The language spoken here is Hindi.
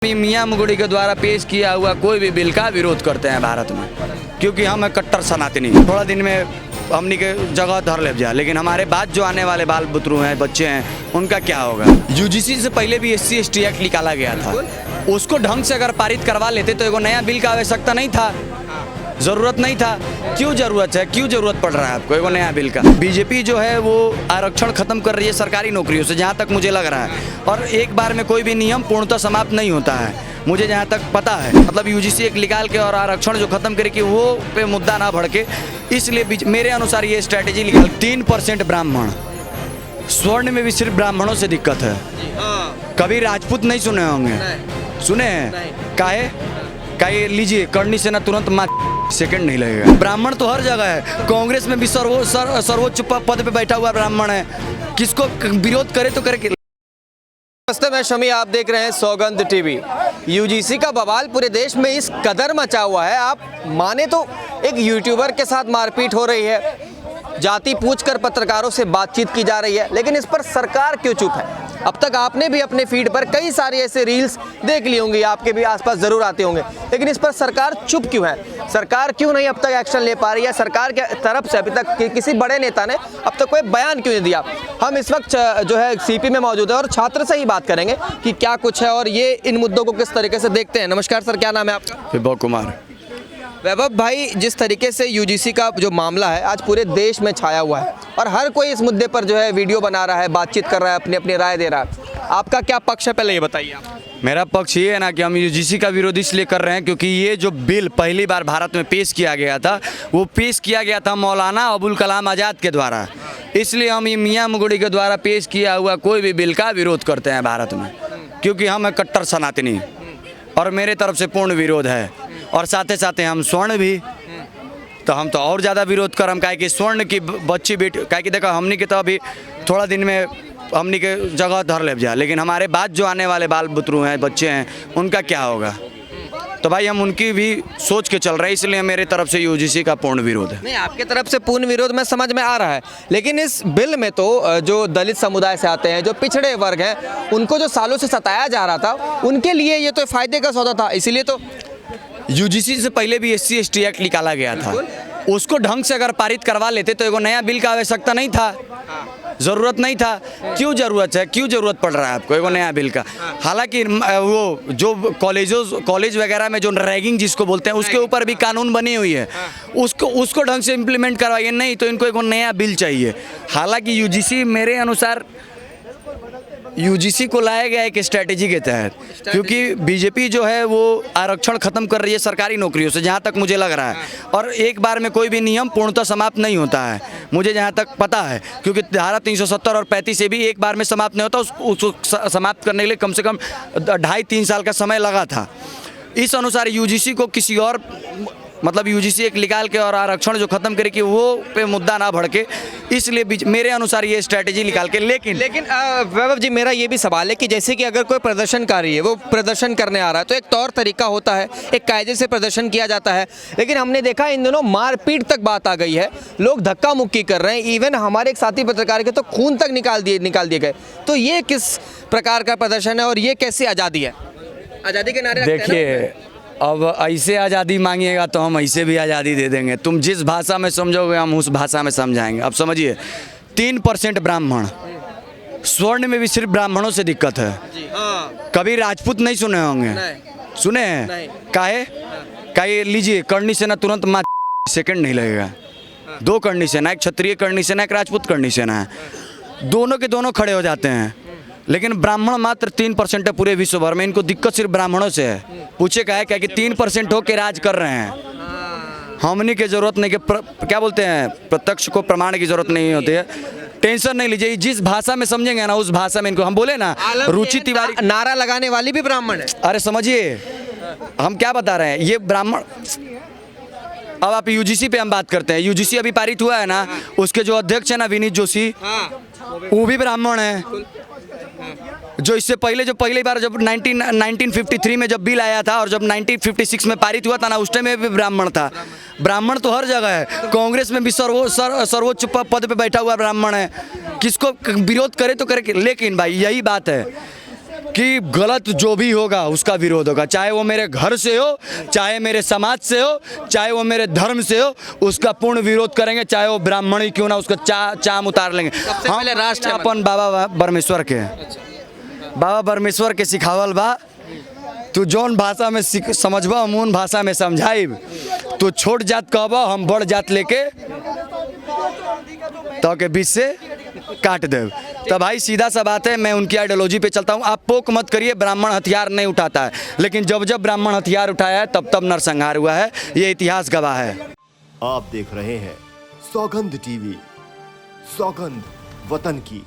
मियां मुगड़ी के द्वारा पेश किया हुआ कोई भी बिल का विरोध करते हैं भारत में, क्योंकि हम हैं कट्टर सनातनी। थोड़ा दिन में हमनी के जगह धर ले जा, लेकिन हमारे बाद जो आने वाले बाल बुतरू हैं, बच्चे हैं, उनका क्या होगा। यूजीसी से पहले भी SC/ST एक्ट निकाला गया था, उसको ढंग से अगर पारित करवा लेते तो एगो नया बिल का आवश्यकता नहीं था, ज़रूरत नहीं था। क्यों ज़रूरत है, क्यों ज़रूरत पड़ रहा है आपको एगो नया बिल का। बीजेपी जो है वो आरक्षण खत्म कर रही है सरकारी नौकरियों से, जहाँ तक मुझे लग रहा है, और एक बार में कोई भी नियम पूर्णतः समाप्त नहीं होता है, मुझे जहाँ तक पता है। मतलब यूजीसी एक निकाल के और आरक्षण जो खत्म करे कि वो पे मुद्दा ना भड़के, इसलिए मेरे अनुसार ये स्ट्रैटेजी निकाल। 3% ब्राह्मण, स्वर्ण में भी सिर्फ ब्राह्मणों से दिक्कत है। कभी राजपूत नहीं सुने होंगे, सुने हैं? काहे लीजिए, करनी से ना तुरंत सेकंड नहीं लगेगा। ब्राह्मण तो हर जगह है, कांग्रेस में भी सर्वोच्च पद पे बैठा हुआ ब्राह्मण है, किसको विरोध करे तो करे। नमस्ते, मैं शमी, आप देख रहे हैं सौगंध टीवी। यूजीसी का बवाल पूरे देश में इस कदर मचा हुआ है, आप माने तो एक यूट्यूबर के साथ मारपीट हो रही है, जाति पूछकर पत्रकारों से बातचीत की जा रही है, लेकिन इस पर सरकार क्यों चुप है। अब तक आपने भी अपने फीड पर कई सारे ऐसे रील्स देख ली होंगी, आपके भी आसपास ज़रूर आते होंगे, लेकिन इस पर सरकार चुप क्यों है। सरकार क्यों नहीं अब तक एक्शन ले पा रही है। सरकार के तरफ से अभी तक किसी बड़े नेता ने अब तक कोई बयान क्यों नहीं दिया। हम इस वक्त जो है CP में मौजूद है और छात्र से ही बात करेंगे कि क्या कुछ है और ये इन मुद्दों को किस तरीके से देखते हैं। नमस्कार सर, क्या नाम है आपका? वैभव कुमार। वैभव भाई, जिस तरीके से यूजीसी का जो मामला है आज पूरे देश में छाया हुआ है और हर कोई इस मुद्दे पर जो है वीडियो बना रहा है, बातचीत कर रहा है, अपनी अपनी राय दे रहा है, आपका क्या पक्ष है, पहले ये बताइए आप। मेरा पक्ष ये है ना कि हम यूजीसी का विरोध इसलिए कर रहे हैं क्योंकि ये जो बिल पहली बार भारत में पेश किया गया था, वो पेश किया गया था मौलाना अबुल कलाम आज़ाद के द्वारा। इसलिए हम ये मियां मुगड़ी के द्वारा पेश किया हुआ कोई भी बिल का विरोध करते हैं भारत में, क्योंकि हम हैं कट्टर सनातनी और मेरे तरफ से पूर्ण विरोध है। और साथ ही हम स्वर्ण भी, तो हम तो और ज़्यादा विरोध कर, हम काहे कि स्वर्ण की बच्ची बेटी, काहे कि देखो हमनी के तो अभी थोड़ा दिन में हमनी के जगह धर ले जा, लेकिन हमारे बाद जो आने वाले बाल बुतरू हैं, बच्चे हैं, उनका क्या होगा। तो भाई हम उनकी भी सोच के चल रहे हैं, इसलिए मेरे तरफ से यूजीसी का पूर्ण विरोध है। नहीं, आपके तरफ से पूर्ण विरोध में समझ में आ रहा है, लेकिन इस बिल में तो जो दलित समुदाय से आते हैं, जो पिछड़े वर्ग हैं, उनको जो सालों से सताया जा रहा था, उनके लिए ये तो फायदे का सौदा था। इसीलिए तो यूजीसी से पहले भी SC/ST एक्ट निकाला गया था, उसको ढंग से अगर पारित करवा लेते तो एगो नया बिल का आवश्यकता नहीं था, ज़रूरत नहीं था। क्यों ज़रूरत है, क्यों ज़रूरत पड़ रहा है आपको एगो नया बिल का। हालांकि वो जो कॉलेज वगैरह में जो रैगिंग जिसको बोलते हैं, उसके ऊपर भी कानून बनी हुई है, उसको ढंग से इम्प्लीमेंट करवाइए, नहीं तो इनको एगो नया बिल चाहिए। हालांकि यूजीसी मेरे अनुसार यूजीसी को लाया गया एक स्ट्रैटेजी के तहत, क्योंकि बीजेपी जो है वो आरक्षण खत्म कर रही है सरकारी नौकरियों से, जहाँ तक मुझे लग रहा है, और एक बार में कोई भी नियम पूर्णतः समाप्त नहीं होता है, मुझे जहाँ तक पता है, क्योंकि धारा 370 और 35 से भी एक बार में समाप्त नहीं होता। उसको समाप्त करने के लिए कम से कम 2.5-3 साल का समय लगा था। इस अनुसार यूजीसी को किसी और, मतलब यूजीसी एक निकाल के और आरक्षण जो खत्म करे कि वो पे मुद्दा ना भड़के, इसलिए मेरे अनुसार ये स्ट्रैटेजी निकाल के। लेकिन वैभव जी, मेरा ये भी सवाल है कि जैसे कि अगर कोई प्रदर्शनकारी है, वो प्रदर्शन करने आ रहा है, तो एक तौर तरीका होता है, एक कायदे से प्रदर्शन किया जाता है, लेकिन हमने देखा इन दिनों मारपीट तक बात आ गई है, लोग धक्का मुक्की कर रहे हैं, इवन हमारे एक साथी पत्रकार के तो खून तक निकाल दिए गए। तो ये किस प्रकार का प्रदर्शन है और ये कैसी आज़ादी है? आज़ादी के नारे देखिए, अब ऐसे आज़ादी मांगिएगा तो हम ऐसे भी आज़ादी दे देंगे, तुम जिस भाषा में समझोगे हम उस भाषा में समझाएंगे। अब समझिए, 3% ब्राह्मण, स्वर्ण में भी सिर्फ ब्राह्मणों से दिक्कत है। कभी राजपूत नहीं सुने होंगे, सुने हैं? काहे लीजिए, करनी से ना तुरंत सेकंड नहीं लगेगा। 2 करनी से ना, एक क्षत्रिय करनी से ना, एक राजपूत करनी से ना, दोनों के दोनों खड़े हो जाते हैं। लेकिन ब्राह्मण मात्र 3% है पूरे विश्व भर में, इनको दिक्कत सिर्फ ब्राह्मणों से है। पूछे क्या है, क्या कि 3% हो के राज कर रहे हैं। हमनी की जरूरत नहीं, कि क्या बोलते हैं, प्रत्यक्ष को प्रमाण की जरूरत नहीं होती है। टेंशन नहीं लीजिए, जिस भाषा में समझेंगे ना उस भाषा में इनको, हम बोले ना, रुचि तिवारी नारा लगाने वाली भी ब्राह्मण है। अरे समझिए, हम क्या बता रहे हैं, ये ब्राह्मण। अब आप यूजीसी पे हम बात करते हैं, यूजीसी अभी पारित हुआ है ना, उसके जो अध्यक्ष है ना विनीत जोशी, वो भी ब्राह्मण है। जो इससे पहले पहली बार जब 1953 में जब बिल आया था और जब 1956 में पारित हुआ था ना, उस टाइम में भी ब्राह्मण था। ब्राह्मण तो हर जगह है, कांग्रेस में भी सर्वोच्च पद पे बैठा हुआ ब्राह्मण है, किसको विरोध करे तो करे। लेकिन भाई यही बात है, कि गलत जो भी होगा उसका विरोध होगा, चाहे वो मेरे घर से हो, चाहे मेरे समाज से हो, चाहे वो मेरे धर्म से हो, उसका पूर्ण विरोध करेंगे, चाहे वो ब्राह्मण ही क्यों ना, उसका चाम उतार लेंगे। सबसे पहले राष्ट्र अपन बाबा परमेश्वर के बाबा परमेश्वर के सिखावल बा, तू जौन भाषा में समझबा हम उन भाषा में समझाइब, तू छोट जात कहबा हम बड़ जात लेके तो के बीच से काट दे। तो भाई सीधा सा बात है, मैं उनकी आइडियोलॉजी पे चलता हूँ। आप पोक मत करिए, ब्राह्मण हथियार नहीं उठाता है, लेकिन जब जब ब्राह्मण हथियार उठाया है तब तब नरसंहार हुआ है, ये इतिहास गवाह है। आप देख रहे हैं सौगंध टीवी, सौगंध वतन की।